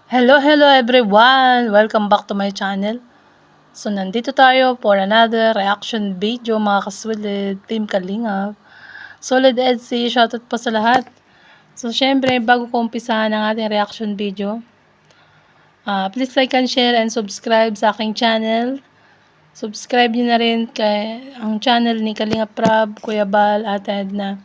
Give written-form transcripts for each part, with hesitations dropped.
Hello everyone! Welcome back to my channel. So, nandito tayo for another reaction video mga kasulit, Team Kalingap. Solid EDC, shoutout po sa lahat. So, syempre, bago ko umpisahan ang ating reaction video, please like and share and subscribe sa aking channel. Subscribe nyo na rin kay ang channel ni Kalingap Prab, Kuya Bal, Ate Edna.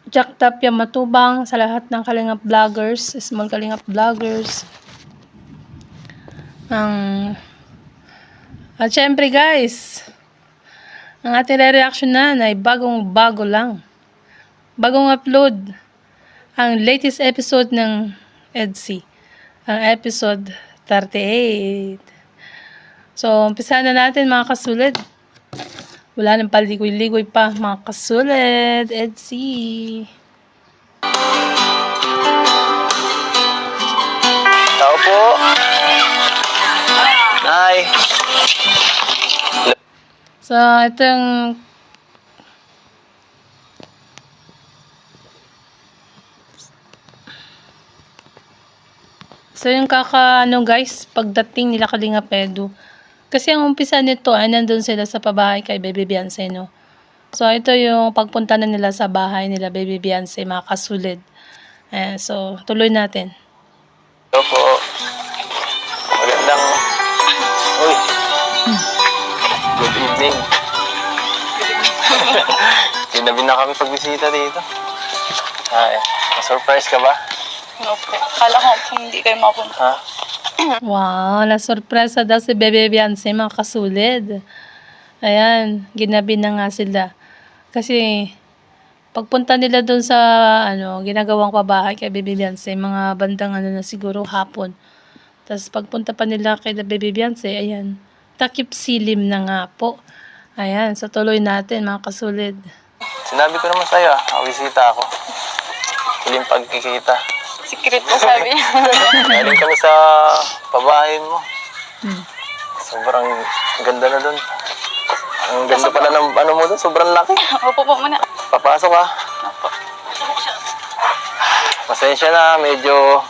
Jack Tapia Matubang sa lahat ng Kalingap vloggers, small Kalingap vloggers. At syempre guys, ang ating reaction na ay bagong-bago lang. Bagong upload ang latest episode ng EDC, ang episode 38. So, umpisa na natin mga kasulit. Wala nang paligoy-ligoy pa mga kasulit, EDC. Tao po. Hi. So, itong yung guys, pagdating nila Kalingap Edu. Kasi ang umpisa nito ay nandun sila sa pabahay kay Baby Beyonce, no? So, ito yung pagpunta na nila sa bahay nila Baby Beyonce, mga kasulid. So, tuloy natin. Hello po. Magandang... Uy. Good evening. Tinabi na kami pagbisita dito. Ay, surprise ka ba? Opo. Kala ko hindi kayo mapunta. Ha? Wow, na-surpresa daw si Bebe Beyonce, mga kasulid. Ayan, ginabi na nga sila. Kasi, pagpunta nila doon sa, ginagawang pabahay kay Bebe Beyonce, mga bandang na siguro hapon. Tapos, pagpunta pa nila kay Bebe Beyonce, ayan, takip silim na nga po. Ayan, so tuloy natin, mga kasulid. Sinabi ko naman sa'yo, bisita ako. Huling pagkikita. Secret po sabi niya. Galing kami sa pabahay mo. Sobrang ganda na doon. Ang ganda pala ng ano mo doon, sobrang laki. Opo po muna. Papasok ka. Opo. Pasensya na, medyo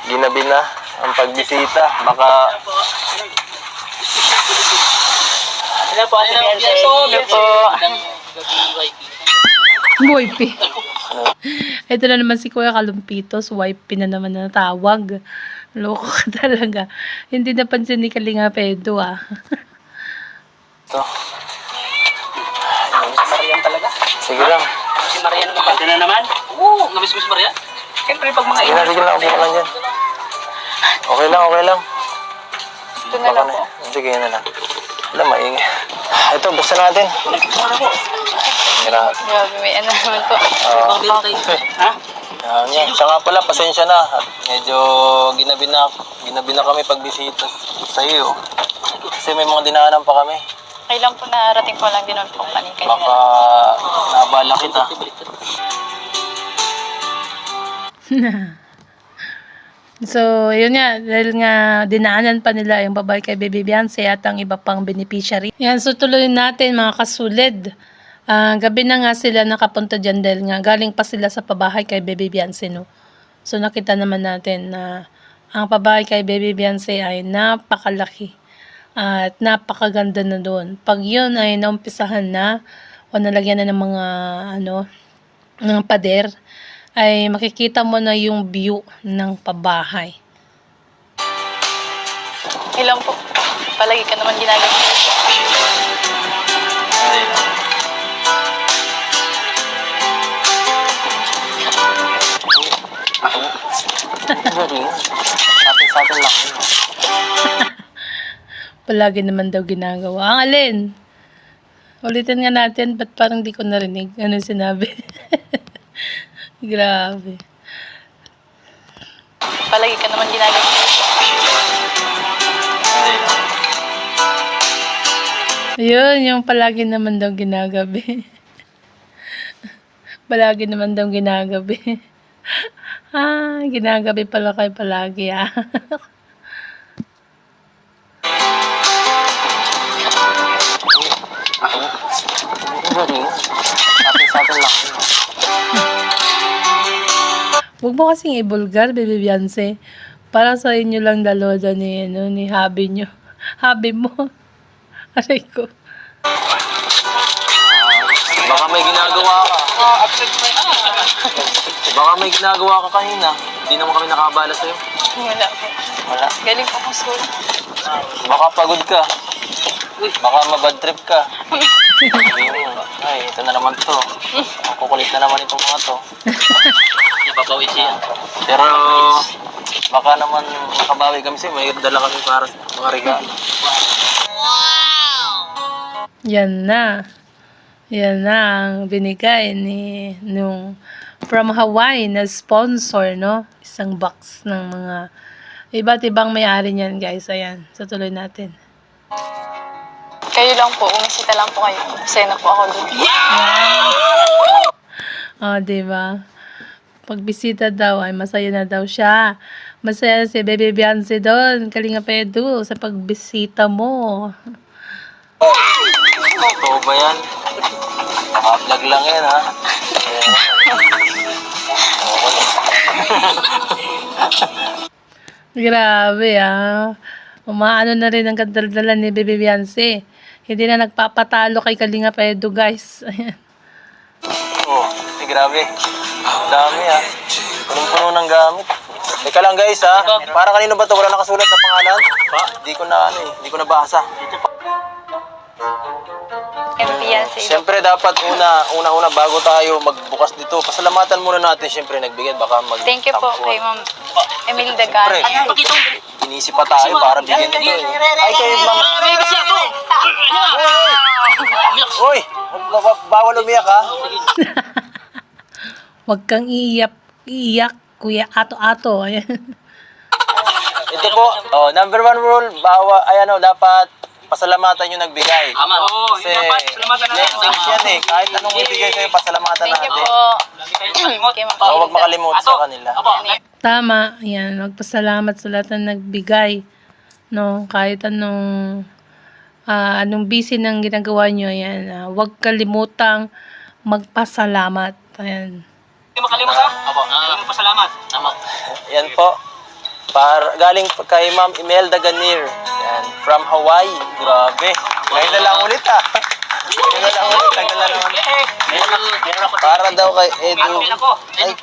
ginabi na ang pagbisita. Baka... Hello po, Ate Beyonce. Hello po. Wipey. Ito na naman si Kuya Kalumpitos, wipey na naman na tawag. Loko ka talaga. Hindi napansin ni Kalingap Edu, Ito. Si Marian talaga? Sige lang. Si Marian naman. Pwede na naman? Oo, namiss mo si Marian. Siyempre, pag mga Sige lang, sige lang. Upo ka lang dyan. Okay lang, okay lang. Ito na lang po. Sige, yun na lang. Wala, maingay. Ito, buksan natin. Grabe. Grabe, may ano naman po. Ha? Yan. Siya nga pala, pasensya na. At medyo ginabi na kami pagbisita sa iyo. Kasi may mga dinaanan pa kami. Okay lang po, narating ko lang din nun po kanina. Baka nabala kita. So, yun nga, dahil nga dinaanan pa nila yung babae kay Baby Beyonce at ang iba pang beneficiary. Yan, so tuloy natin mga kasulid. Gabi na nga sila nakapunta dyan dahil nga galing pa sila sa pabahay kay Baby Beyonce, no? So, nakita naman natin na ang pabahay kay Baby Beyonce ay napakalaki at napakaganda na doon. Pag yun ay naumpisahan na o nalagyan na ng mga ng pader, ay makikita mo na yung view ng pabahay. Ilang po. Palagi ka naman ginagawa. Sa atin lang. Palagi naman daw ginagawa. Ang alin? Ulitin nga natin, ba't parang di ko narinig? Ano sinabi? Grabe. Palagi ka naman ginagawa. Yun, yung palagi naman daw ginagabi. Palagi naman daw ginagabi. Ginagabi pala kayo palagi, Sa atin lang. Huwag mo kasing ibulgar, Baby Beyonce. Para sa inyo lang dalawa dyan ni hubby nyo. Hubby mo. Aray ko. Baka may ginagawa ka. Baka may ginagawa ka kanina. Hindi naman kami nakabala sa'yo. Wala po. Wala. Galing po ko school. Baka pagod ka. Baka mabad trip ka. Sabihin mo, ay, ito na naman to. Ang kukulit na naman itong mga to. Ipapawi siya. Pero, baka naman makabawi kami sa'yo. May dala kami para sa mga regalo. Yan na. Yan na ang binigay ni nung from Hawaii na sponsor, no? Isang box ng mga iba't ibang may-ari niyan, guys. Ayan. So, tuloy natin. Kayo lang po. Umisita lang po kayo. Masaya na po ako doon. Oh, di ba? Pagbisita daw ay masaya na daw siya. Masaya si Baby Beyonce doon. Kalinga Pedro sa pagbisita mo. Totoo ba yan? Naka-vlog lang yan, ha? Grabe ah. Umaano na rin ang kadaldalan ni Baby Beyonce. Hindi na nagpapatalo kay Kalinga Pedro, guys. Ayan. Oo, grabe. Dami, ha? Punong-puno ng gamit. Teka lang, guys, ha? Para kanino ba ito? Wala nakasulat na pangalan? Pa? Di ko na, hindi ko nabasa. Beyonce. Siyempre dapat una bago tayo magbukas dito, pasalamatan muna natin siyempre nagbigay baka mag Thank you po kay Ma'am Emil Dagan. Siyempre, inisip pa tayo para bigyan ito eh. Ay kayo ma'am. Uy, bawal umiyak ha. Huwag kang iiyak, Kuya Ato-Ato. Ayan. Ito po, number 1 rule, dapat pasalamatan yung nagbigay. Tama. Oo, Kasi salamatan blessings yan eh. Kahit anong ibigay sa'yo, pasalamatan Thank you natin. po. Kay Ma'am Huwag makalimutan sa kanila. Tama. Ayan. Magpasalamat sa lahat ng nagbigay. No? Kahit anong busy ng ginagawa nyo. Ayan. Huwag kalimutang magpasalamat. Ayan. Hindi makalimutan. Opo. Pasalamat. Tama. Yan po. Galing kay Ma'am Imelda Ganir. Yan. From Hawaii. Grabe. Ngayon na lang ulit ha. Ngayon na lang ulit. Tagal na naman. Para daw kay Edu. Ay,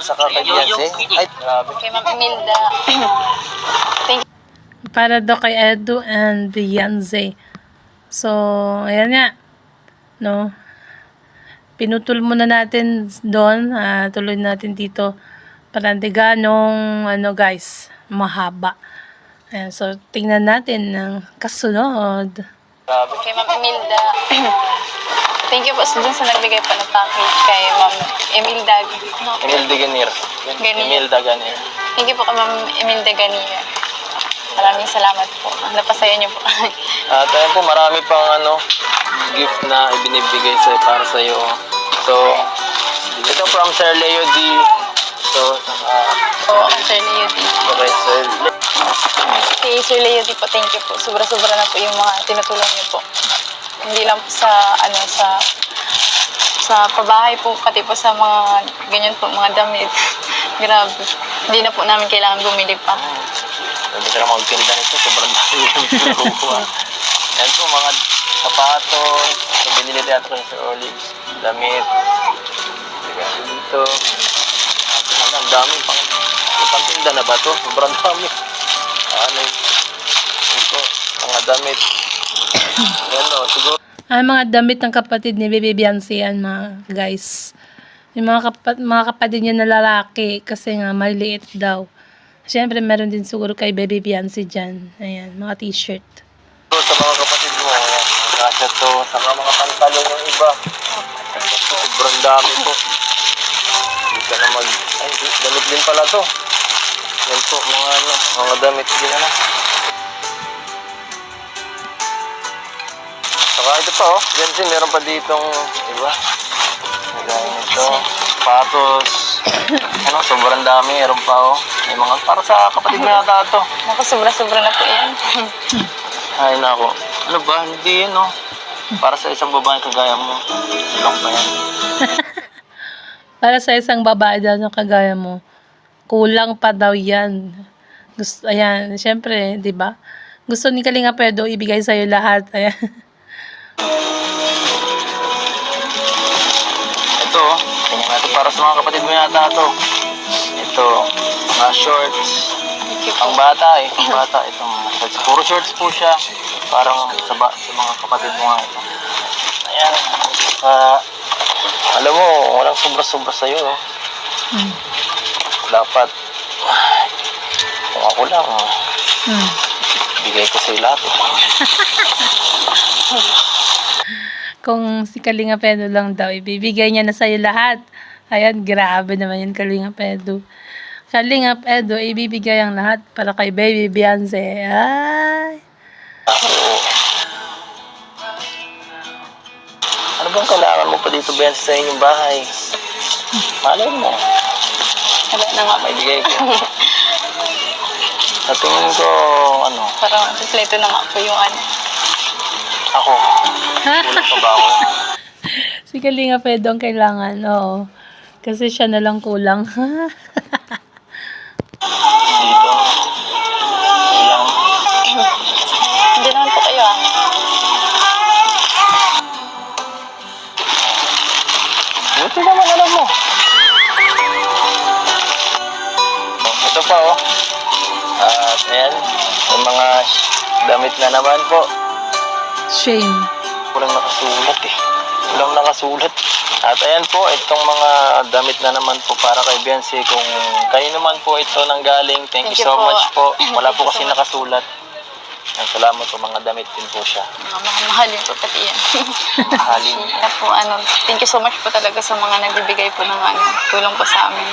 saka kay Beyonce. Ay, grabe. Kay Ma'am Imelda. Thank you. Para daw kay Edu and Beyonce. So, ayan nga. No? Pinutol muna natin doon. Tuloy natin dito. Para hindi ganong, guys, mahaba. Ayan, so, tingnan natin ng kasunod. Grabe. Kay Ma'am Imelda. Thank you po dun sa nagbigay pa ng package kay Ma'am Imelda. Imelda Ganir. Imelda Ganir. Thank you po kay Ma'am Imelda Ganira. Maraming salamat po. Napasaya niyo po. At ayun po, marami pang gift na ibinibigay para sa iyo. So, ito from Sir Leo D. So, Oo, Sir Leo D. okay, Sir Kay Sir Leo D po, thank you po. Sobra-sobra na po yung mga tinutulong niyo po. Hindi lang po sa pabahay po, pati po sa mga ganyan po, mga damit. Grabe. Hindi na po namin kailangan bumili pa. Sabi ka na magtinda nito, sobrang dami yung kinukuha. Yan po, mga sapatos. So, binili natin ko Sir Olives. Damit. Dito. Ang dami pang tinda na ba to? Sobrang dami. Ito, mga damit. Yan o, siguro. Mga damit ng kapatid ni Baby Beyonce yan, mga guys. Yung mga kapatid niya na lalaki kasi nga maliit daw. Siyempre, meron din siguro kay Baby Beyonce dyan. Ayan, mga t-shirt. Sa mga kapatid mo, ayan. Kasya to. Sa mga pantalon yung iba. Sobrang dami po. Hindi ka na ay, damit din pala to. Yan po, mga damit din Saka ito pa Yan din, meron pa ditong iba. Meron ito. Sapatos. Sobrang dami. Meron pa May mga para sa kapatid mo yata ito. Naku, sobra-sobra na po yan. Ay, nako. Ano ba? Hindi yun, Para sa isang babae kagaya mo. Lang pa yan. Para sa isang babae daw na kagaya mo, kulang pa daw yan. Gusto, ayan, syempre, di ba? Gusto ni Kalinga Pedro ibigay sa'yo lahat. Ayan. Ito, tingnan natin para sa mga kapatid mo yata ito. Ito, mga shorts. Thank you po. Pang bata eh, pang bata. Itong mga shorts. Puro shorts po siya. Parang sa mga kapatid mo nga ito. Ayan. Alam mo, walang sobra-sobra sa'yo. Oh. Hmm. Dapat, kung ako lang, Hmm. bigay ko sa'yo lahat. Kung si Kalinga Pedro lang daw, ibibigay niya na sa'yo lahat. Ayan, grabe naman yun, Kalinga Pedro. Kalinga Pedro, ibibigay ang lahat para kay Baby Beyonce. Ay. Ano bang kailangan mo pa dito, Ben, sa inyong bahay? Malay mo, Wala na nga po. maibigay ko. Sa tingin ko, ano, Parang kompleto na nga po yung ano. ako, kulang pa ba ako? Si Kalinga Pedro ang kailangan, oo. Kasi siya na lang kulang. Dito, kulang. Hindi naman po kayo ah. Buti naman, alam mo. Ito pa, oh. At ayan, yung mga damit na naman po. Shame. Walang nakasulat eh. Walang nakasulat. At ayan po, itong mga damit na naman po para kay Beyonce. Kung kayo naman po ito nanggaling, thank you Thank you so po. much po. Wala po Thank kasi you so much. nakasulat. Ang salamat po, mga damit din po siya. Mahalin po pati yan. Mahalin. Kaya po, ano, thank you so much po talaga sa mga nagbibigay po ng ano, tulong po sa amin.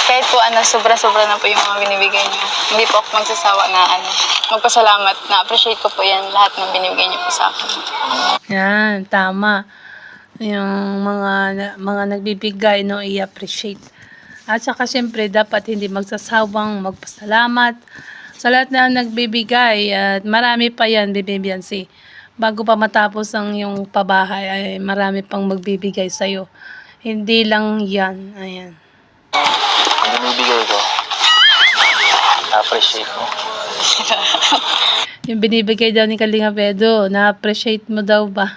Kahit po ano, sobra-sobra na po yung mga binibigay niyo. Hindi po ako magsasawa na ano, magpasalamat. Na-appreciate ko po yan lahat ng binibigay niyo po sa akin. Yan, tama. Yung mga nagbibigay, no, i-appreciate. At saka syempre, dapat hindi magsasawang magpasalamat sa lahat na nagbibigay. At marami pa yan, Baby Beyonce. Bago pa matapos ang yung pabahay, ay marami pang magbibigay sa'yo. Hindi lang yan. Ayan. Ang binibigay ko, appreciate mo. Yung binibigay daw ni Kalinga Pedro, na-appreciate mo daw ba?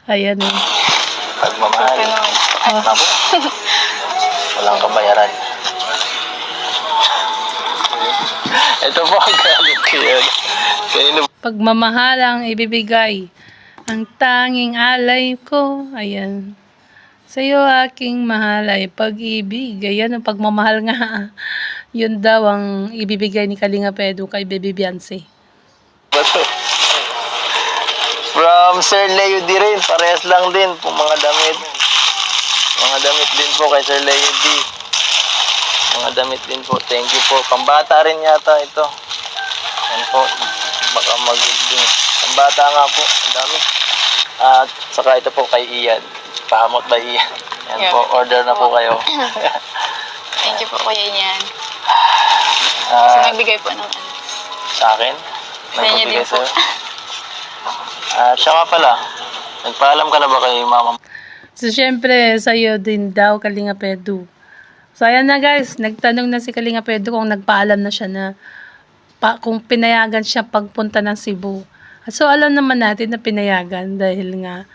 Ayan eh. Pagmamahal. Okay naman. Naku, walang kabayaran. Ito po, galit ko yan. Kanino Pagmamahal ang ibibigay, ang tanging alay ko. Ayan. Sa'yo aking mahal ay pag-ibig. Ayan, ang pagmamahal nga. Yun daw ang ibibigay ni Kalinga Pedro kay Baby Beyonce. ba to? From Sir Leo D rin, parehas lang din po mga damit. Mga damit din po kay Sir Leo D. Mga damit din po, thank you po. Pambata rin yata ito. Yan po, baka magiging. Pambata nga po, ang dami. At saka ito po kay Ian. Pahamot ba Ian? Yan Yeah. po, order na po kayo. Thank you po kuya niyan. Kasi nagbigay po ng ano. Sa akin? Sa inyo din Nagpabigay po. sa'yo? Siya nga pala, nagpaalam ka na ba kay mama? So, syempre, sa'yo din daw, Kalinga Pedro. So, ayan na guys, nagtanong na si Kalinga Pedro kung nagpaalam na siya na kung pinayagan siya pagpunta ng Cebu. So, alam naman natin na pinayagan dahil nga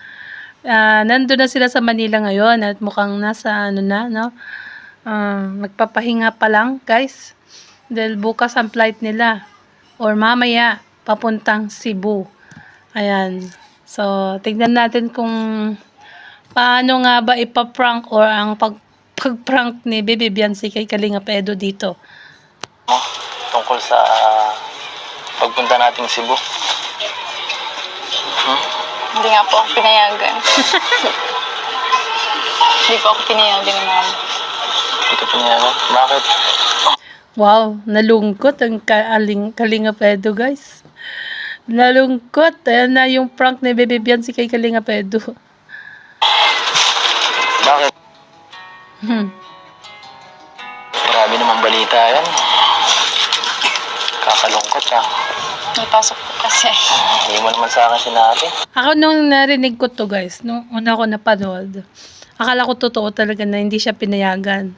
nandun na sila sa Manila ngayon at mukhang nasa ano na, no? Nagpapahinga pa lang, guys. Dahil bukas ang flight nila or mamaya papuntang Cebu. Ayan. So, tignan natin kung paano nga ba ipaprank or ang pag-prank ni Baby Beyonce kay Kalinga Pedro dito. Tungkol sa pagpunta nating Cebu. Hindi nga po ako pinayagan. Hindi po ako pinayagan ng mama. Hindi ka pinayagan? Bakit? Wow, nalungkot ang Kalinga Pedro, guys. Nalungkot. Ayan na yung prank ni Baby Beyonce kay Kalinga Pedro. Bakit? Marami namang balita yan. Kakalungkot ha. May pasok po kasi. Hindi mo naman sa akin sinabi. Ako nung narinig ko to, guys, nung una ko napanood, akala ko totoo talaga na hindi siya pinayagan.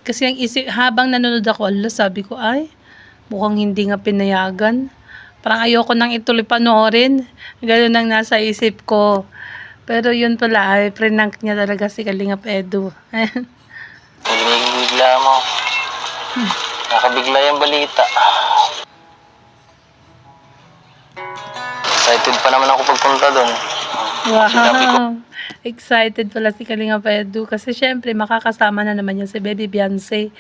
Kasi ang isip, habang nanonood ako, ala, sabi ko, ay, mukhang hindi nga pinayagan. Parang ayoko nang ituloy panoorin. Ganun ang nasa isip ko. Pero yun pala, ay, prank niya talaga si Kalingap Edu. Bigla mo. Nakabigla yung balita. Excited pa naman ako pagpunta doon. Sinabi ko, Wow! Excited pala si Kalingap Edu kasi syempre makakasama na naman niya si Baby Beyonce.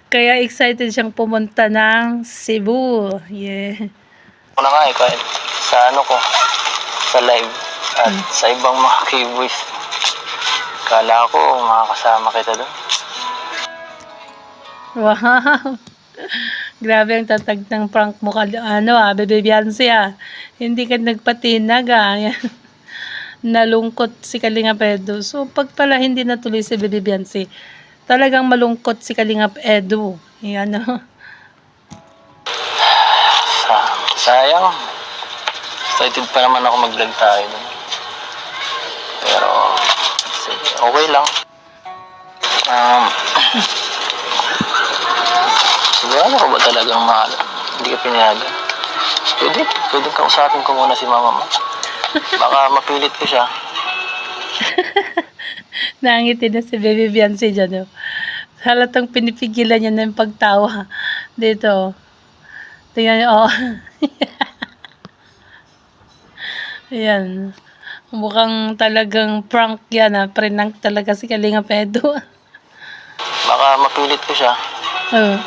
Kaya excited siyang pumunta ng Cebu. Yeah. ako na nga eh, kahit sa ano ko, sa live at sa ibang mga K-boys. Kala ko makakasama kita doon. Wow! Grabe ang tatag ng prank mo, Baby Beyonce Hindi ka nagpatinag Yan. Nalungkot si Kalingap Edu. So, pag pala hindi natuloy si Baby Beyonce, talagang malungkot si Kalingap Edu. Yan, Sayang. Excited pa naman ako mag-vlog tayo doon. Pero, sige, okay lang. Sigurado ko ba talagang mahal? Hindi ka pinayagan? Pwede kausapin ko muna si mama mo. Baka mapilit ko siya. Nangiti na si Baby Beyonce dyan, Halatang pinipigilan niya na yung pagtawa. Dito, tingnan niyo, Ayan. Mukhang talagang prank yan, Prank talaga si Kalingap Edu. Baka mapilit ko siya. Oh.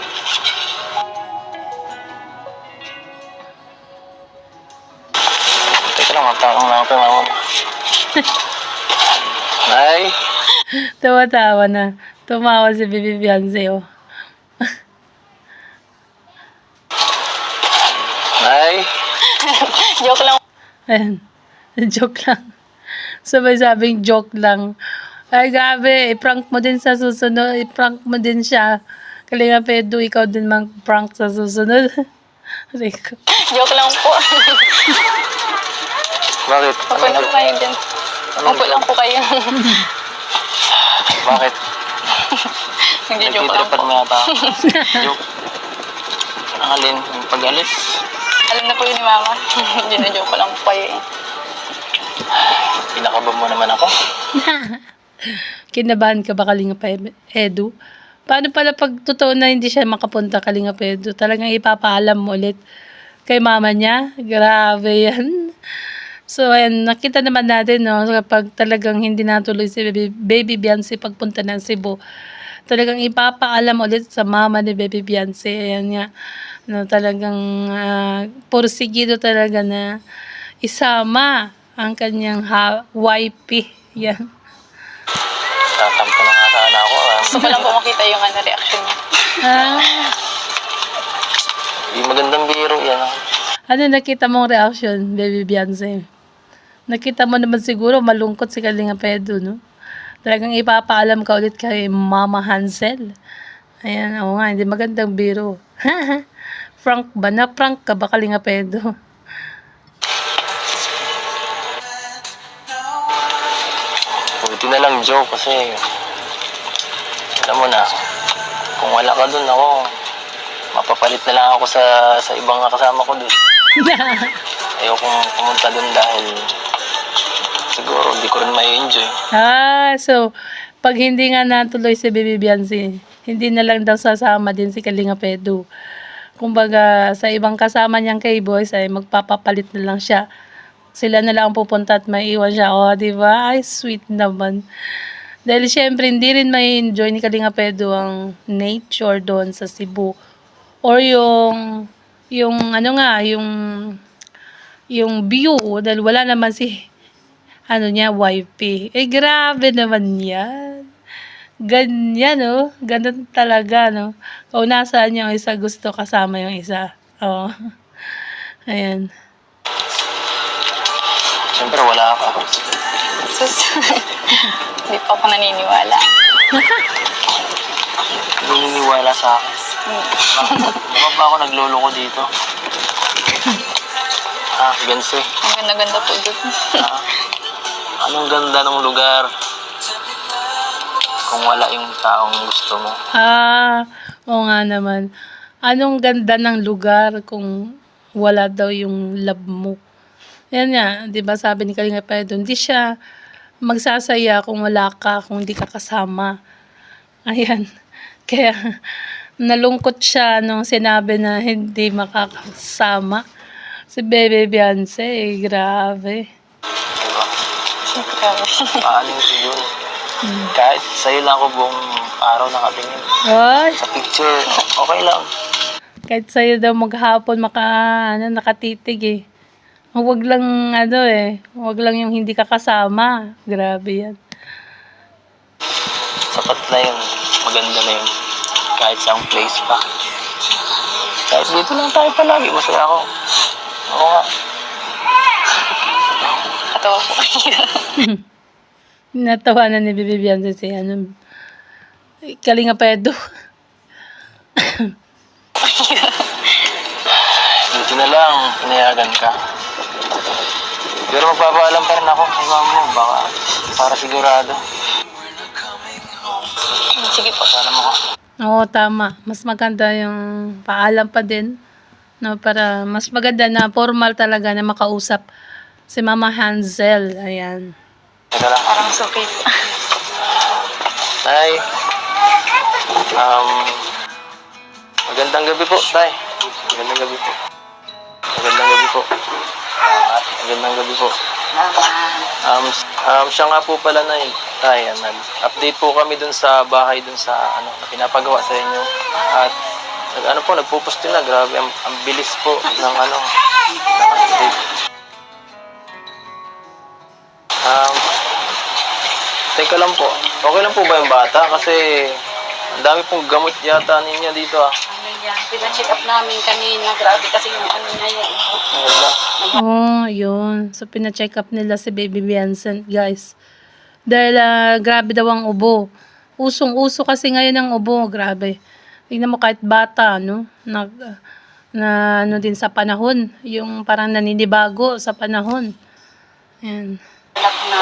Teka lang, matawang lang ako kay mama mo. Nay, Tawa-tawa na. Tumawa si Baby Beyonce, Nay. Joke lang. Ayan. Joke lang. Sabay sabing joke lang. Ay, grabe. I-prank mo din sa susunod. I-prank mo din siya. Kalingap Edu, ikaw din mag-prank sa susunod. Rico. Joke lang po. Bakit? Opo lang kayo dyan. Opo lang po kayo. Bakit? Nag-joke lang Nagtitripad po. mo yata ako. Joke. Ang alin? Yung pag-alis? Alam na po yun ni Mama. Gina-joke lang po kayo Pinakaba mo naman ako. Kinabahan ka ba, Kalingap Edu? Paano pala pag totoo na hindi siya makapunta, Kalingap Edu? Talagang ipapaalam mo ulit kay mama niya? Grabe yan. So, ayan, nakita naman natin, kapag talagang hindi natuloy si Baby Beyonce pagpunta ng Cebu, talagang ipapaalam ulit sa mama ni Baby Beyonce. Ayan nga, talagang porsigido talaga na isama ang kanyang wifey. Yan. Tatampo na nga sana ako. Gusto ko lang po makita yung reaction niya. Yung magandang biro yan. Ano nakita mong reaction, Baby Beyonce? Nakita mo naman siguro malungkot si Kalingap Edu, no? Talagang ipapaalam ka ulit kay Mama Hansel. Ayan, oo nga, hindi magandang biro. Prank ba? Na-prank ka ba, Kalingap Edu? Buti na lang joke kasi alam mo na, kung wala ka dun ako, mapapalit na lang ako sa ibang kasama ko dun. Ayokong pumunta dun dahil siguro di ko rin may enjoy. So, pag hindi nga natuloy si Baby Beyonce, hindi na lang daw sasama din si Kalingap Edu. Kumbaga, sa ibang kasama niyang K-boys ay magpapapalit na lang siya. Sila na lang ang pupunta at maiiwan siya. Di ba? Ay, sweet naman. Dahil syempre, hindi rin may enjoy ni Kalingap Edu ang nature doon sa Cebu. Or yung view, dahil wala naman si, wifey. Grabe naman yan. Ganyan, ganun talaga, Kaunasan yung isa, gusto kasama yung isa. Ayan. Siyempre wala ka. Sus. Hindi pa ako naniniwala. Hindi niniwala sa akin. Bakit ba ako nagluloko dito? Gansi. Ang ganda-ganda po doon. Anong ganda ng lugar. kung wala yung taong gusto mo. Oo nga naman. Anong ganda ng lugar kung wala daw yung love mo. Yan nga, di ba sabi ni Kalinga Pedro, hindi siya magsasaya kung wala ka, kung hindi ka kasama. Ayan. Kaya nalungkot siya nung sinabi na hindi makakasama. Si Bebe Beyonce, grabe. Diba? Grabe. Paano yun? Kahit sa'yo lang ako buong araw nakatingin. Ay, Sa picture, okay lang. kahit sa'yo daw maghapon nakatitig eh. Huwag lang huwag lang yung hindi ka kasama. Grabe yan. Sapat na yun. Maganda na yun. Kahit sa place pa. Kahit dito lang tayo palagi, masaya ako. Oo nga. Katawa po. Natawa na ni Bibi Beyonce si Kalinga Pedro. Buti na lang, pinayagan ka. Pero magpapaalam pa rin ako kay mama mo, baka para sigurado. Sige po. Paalam ako. Oo, tama. Mas maganda yung paalam pa din. No, para mas maganda na formal talaga na makausap si Mama Hansel. Ayan. Teka lang. Parang sukit. Tay. Magandang gabi po, Tay. Magandang gabi po. Magandang gabi po. Magandang gabi po. Siya nga po pala na Tay, nag-update po kami dun sa bahay dun sa na pinapagawa sa inyo. At nagpo-post din na, grabe, ang bilis po ng update. Teka lang po, okay lang po ba yung bata? Kasi ang dami pong gamot yata ninyo dito Pina-check up namin kanina. Grabe kasi yung niya yan. Wala. Oh, yun. So, pina-check up nila si Baby Beyonce, guys. Dahil grabe daw ang ubo. Usong-uso kasi ngayon ang ubo. Grabe. Tingnan mo kahit bata, no? Na din sa panahon. Yung parang naninibago sa panahon. Ayan. Anak na,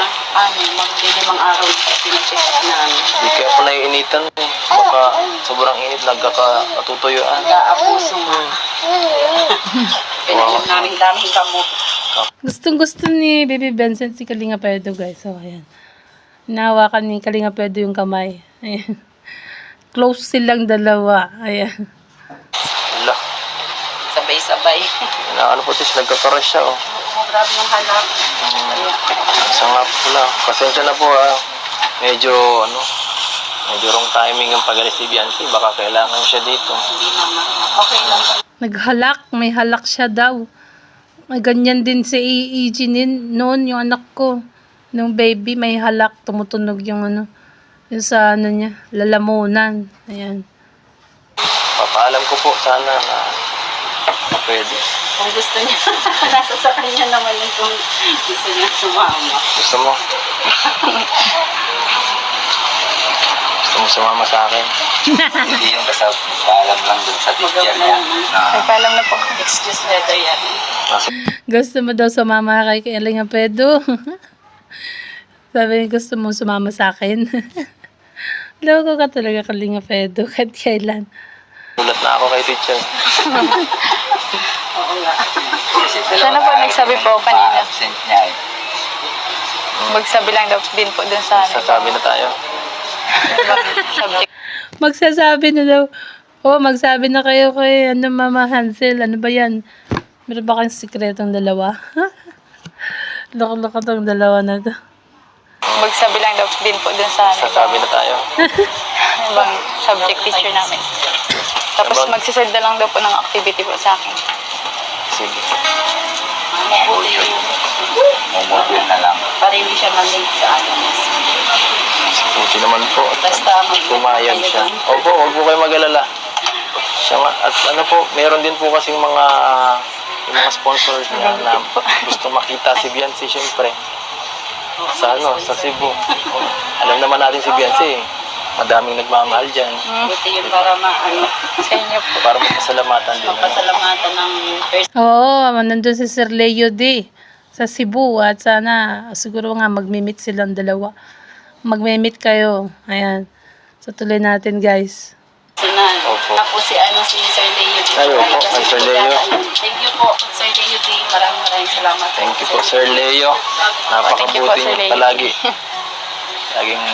magdilimang araw na pina-check up namin. Hindi kaya po naiinitan eh. Baka sobrang init, nagkakatutuyuan. Nag-aapuso nga. Pinacheck namin daming gamot. Gustong-gusto ni Baby Vincent si Kalinga Pedro, guys. So, ayan. Hinahawakan ni Kalinga Pedro yung kamay. Ayan. Close silang dalawa. Ayan. Wala. Sabay-sabay. Po tis, nagkakarush siya oh. Grabe ng halak. Isa nga po na. Pasensya na po Medyo wrong timing yung pag-alis ni Biancy. Baka kailangan siya dito. Hindi naman. Okay lang. Naghalak. May halak siya daw. May ganyan din si EG noon, yung anak ko. Nung baby, may halak. Tumutunog yung yung sa niya, lalamunan. Ayan. Papaalam ko po sana na pwede. Kung gusto niya, nasa sa kanya naman yung kung gusto niya sumama. Gusto mo? Gusto mo sumama sa akin? Hindi yung paalam lang dun sa teacher niya. Nagpaalam na po. Excuse letter yan. Gusto mo daw sumama kay Kalinga Pedro? Sabi niya, gusto mo sumama sa akin? Loko ka talaga, Kalinga Pedro. Kahit kailan. Ulat na ako kay teacher. Oo nga. Siya na po nagsabi po kanina. Absent niya eh. Magsabi lang daw din po dun sa Sasabi na tayo. subject. Magsasabi na daw. Magsabi na kayo kay Mama Hansel. Ano ba yan? Meron ba kayong sikretong dalawa? Loko-loko tong dalawa na to. Magsabi lang daw din po dun sa Sasabi na tayo. ibang subject teacher namin. Tapos magsisend na lang daw po ng activity po sa akin. Sige. Mabuti na lang. para hindi siya ma-late sa akin. Buti naman po. Basta Pumayag siya. Opo, huwag po kayo mag-alala. Siya nga, at meron din po kasing yung mga sponsors niya na gusto makita si Biancy syempre. Sa Cebu. Alam naman natin si Biancy eh. Madaming nagmamahal dyan. Buti yun para Sa inyo po. Para magpasalamatan din. mapasalamatan ng first Oo, nandun si Sir Leo D. Sa Cebu. At sana, siguro nga, magmi-meet silang dalawa. Magmi-meet kayo. Ayan. So, tuloy natin, guys. Sunan. Opo. Tapos si Sir Leo. Ay, opo, Kasi Sir po Leo. ayun. Thank you po, Sir Leo D. Maraming salamat. Thank you po, Sir Leo. Thank you po, Napakabuti Sir niyo Leo. palagi. Laging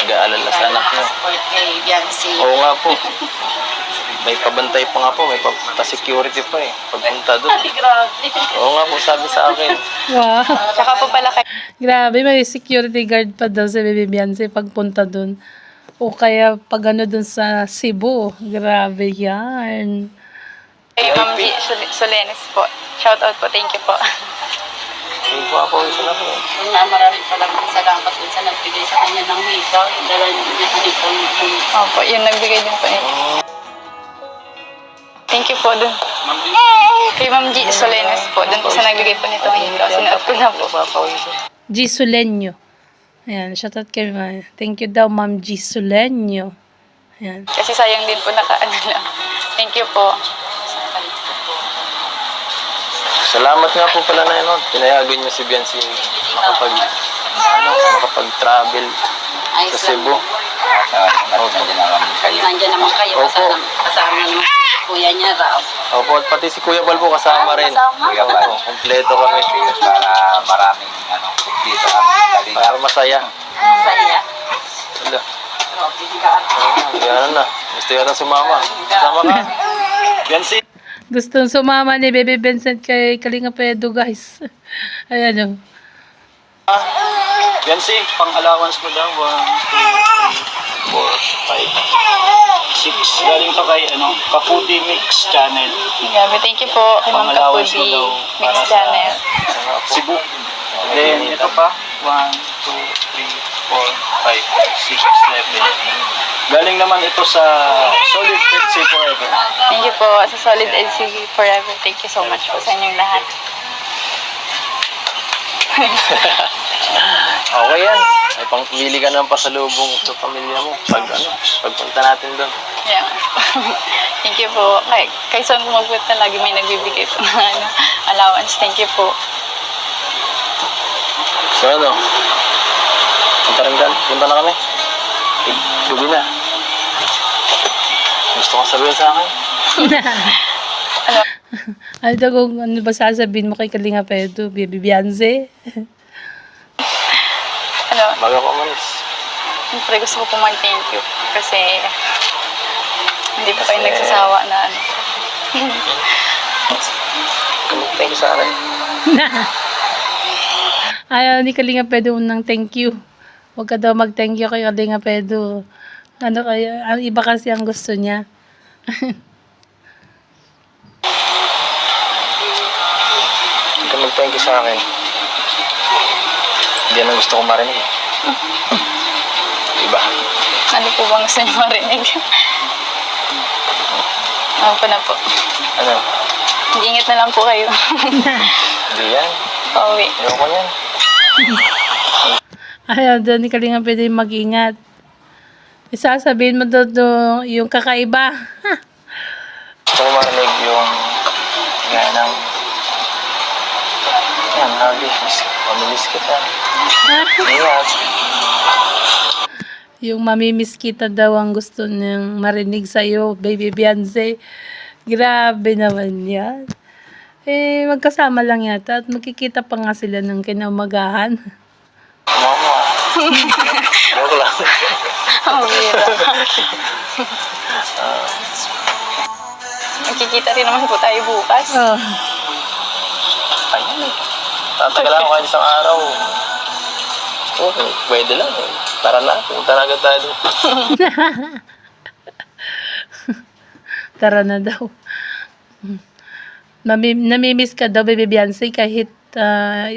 nag-aalala sa anak niyo. Support kay Biancy. Oo nga po. May pabantay pa nga po, may pa-security pa eh. Pagpunta doon. Ay, grabe. Oo nga po, sabi sa akin. Wow. Tsaka po pala kay Grabe, may security guard pa daw si Baby Beyonce pagpunta dun. O kaya pag ano dun sa Cebu. Grabe yan. Ma'am G. Solenes po. Shout out po. Thank you po. Hindi po ako isa na po. Yun nga, maraming salamat din sa nagbigay sa kanya ng hikaw. Yung dala niya hikaw. Opo, yun nagbigay din po niya. Thank you po dun. Kay Ma'am G. Solenes po. Dun po sa nagbigay po nito. Sinuot ko na po. G. Sulenyo. Ayan, shoutout kay Thank you daw, Ma'am G. Sulenyo. Ayan. Kasi sayang din po naka-ano lang. Thank you po. Salamat nga po pala na yun. Pinayagan niyo si Biancy makapag-travel Ayos sa Cebu. Nandiyan naman kayo. Opo. Kasama naman si kuya niya, Rav. Opo, at pati si Kuya Bal po kasama rin. Kasama? Kuya Bal, kompleto kami. Para maraming kumplito kami. Para masaya. Saya. Wala. Grabe, higaan. Yan na. Gusto yata sumama. Sama ka. Biancy. Gustong sumama ni Baby Vincent kay Kalinga Pedro, guys. Ayan o. Biancy, pang-allowance mo daw. 1, 2, 3, 4, 5, 6. Galing pa kay Kaputi Mix Channel. Grabe, thank you po. Kay Ma'am Pang-allowance mo Kapudi. daw Mix para sa Channel. Cebu. Then, ito pa. 1, 2, 3, 4, 5, 6, 7. Galing naman ito sa Solid Pepsi Forever. Thank you po sa Solid LCG Forever. Thank you so much po sa inyong lahat. Okay yan. Ay, pangpili ka ng pasalubong sa pamilya mo. Pagpunta natin doon. Yeah. Thank you po. Kay saan po magpunta, lagi may nagbibigay po ng allowance. Thank you po. So punta na kami. Gabi na. Gusto kong sabihin sa akin? Ano daw kung ano ba sasabihin mo kay Kalinga Pedro, Baby Beyonce? Ano, Bago ko umalis. siyempre gusto ko po mag-thank you. Kasi hindi po kayo nagsasawa na ano. Thank you sa akin. Ayaw ni Kalinga Pedro ng thank you. Huwag ka daw mag-thank you kay Kalinga Pedro. Ano kaya, ang iba kasi ang gusto niya. Huwag ka mag-thank you sa akin. Hindi yan ang gusto kong marinig. Diba? Ano po bang gusto niyo marinig? Ano po na po. Ano? Ingat na lang po kayo. Hindi yan. Pauwi. Ayoko yan. Ayaw daw ni Kalinga Pedro mag-ingat. Isasabihin mo daw yung kakaiba. Gusto ko marinig yung gaya ng yan, mamilis kita. Ingat. Yung mamimiss kita daw ang gusto niyang marinig sa'yo, Baby Beyonce. Grabe naman yan. Eh, magkasama lang yata at magkikita pa nga sila ng kinaumagahan. Mama. Joke lang. Ang bira. Magkikita rin naman po tayo bukas. Oh. Ayun. Tatagal ako kahit isang araw. Okay, pwede lang eh. Tara na, punta na agad tayo doon. Tara na daw. Namimiss ka daw, Baby Beyonce, kahit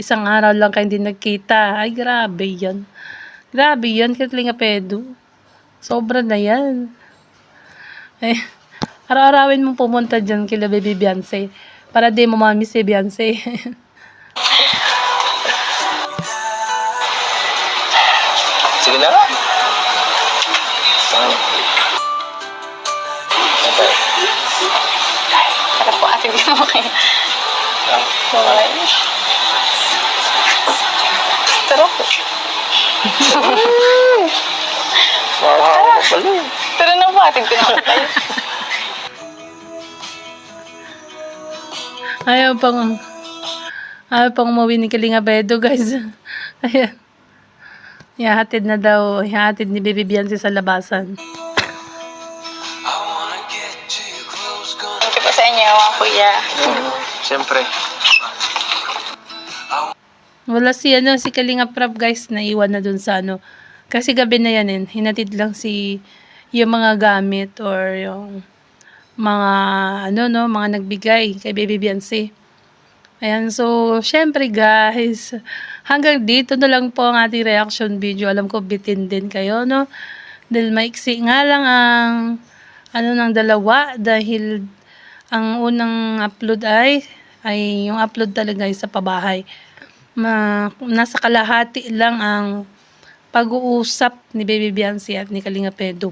isang araw lang kayo hindi nagkita. Ay, grabe yan. Grabe yan, Kalinga Pedro. Sobra na yan. Eh, araw-arawin mo pumunta dyan kila Baby Beyonce para di mo mamiss si Beyonce. Sige na nga. Okay. Tara po, ate, di mo kayo. Bye. Tara po. Wow, pala yun. Tara na po, atin ko na tayo. Ayaw pang umuwi ni Kalinga Bedo, guys. Ayan. Ihahatid na daw. Ihahatid ni Baby Biancy sa labasan. Thank you po sa inyo, mga kuya. Siyempre. Wala si Kalinga Prab, guys. Naiwan na dun sa ano. Kasi gabi na yan, hinatid lang yung mga gamit or yung mga, mga nagbigay kay Baby Biancy. Ayan, so, syempre guys, hanggang dito na lang po ang ating reaction video. Alam ko, bitin din kayo, no? Dahil maiksi nga lang ang, ng dalawa, dahil ang unang upload ay yung upload talaga ay sa pabahay. Nasa kalahati lang ang pag-uusap ni Baby Biancy at ni Kalinga Pedo.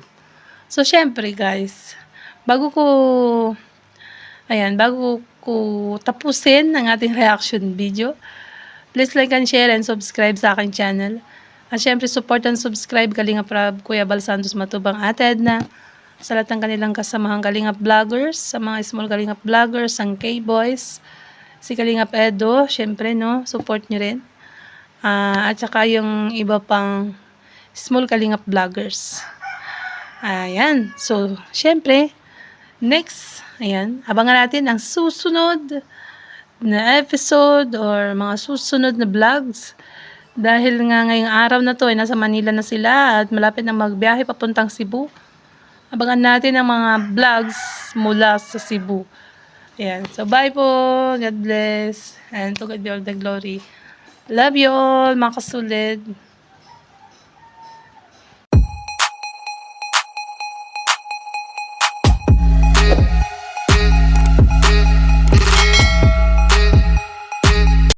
So, syempre guys, bago ko tapusin ang ating reaction video, please like and share and subscribe sa aking channel. At syempre, support and subscribe Kalinga Prab, Kuya Bal Santos Matubang, Ate Edna, sa lahat ng kanilang kasamahang Kalinga vloggers, sa mga small Kalinga vloggers, ang K-Boys, si Kalinga Edo, syempre, no, support nyo rin. At saka yung iba pang small Kalinga vloggers. Ayan. So, syempre, next, ayan, abangan natin ang susunod na episode or mga susunod na vlogs. Dahil nga ngayong araw na to, ay nasa Manila na sila at malapit na magbiyahe papuntang Cebu. Abangan natin ang mga vlogs mula sa Cebu. Ayan. So, bye po. God bless. And to God be all the glory. Love you all, mga kasulid.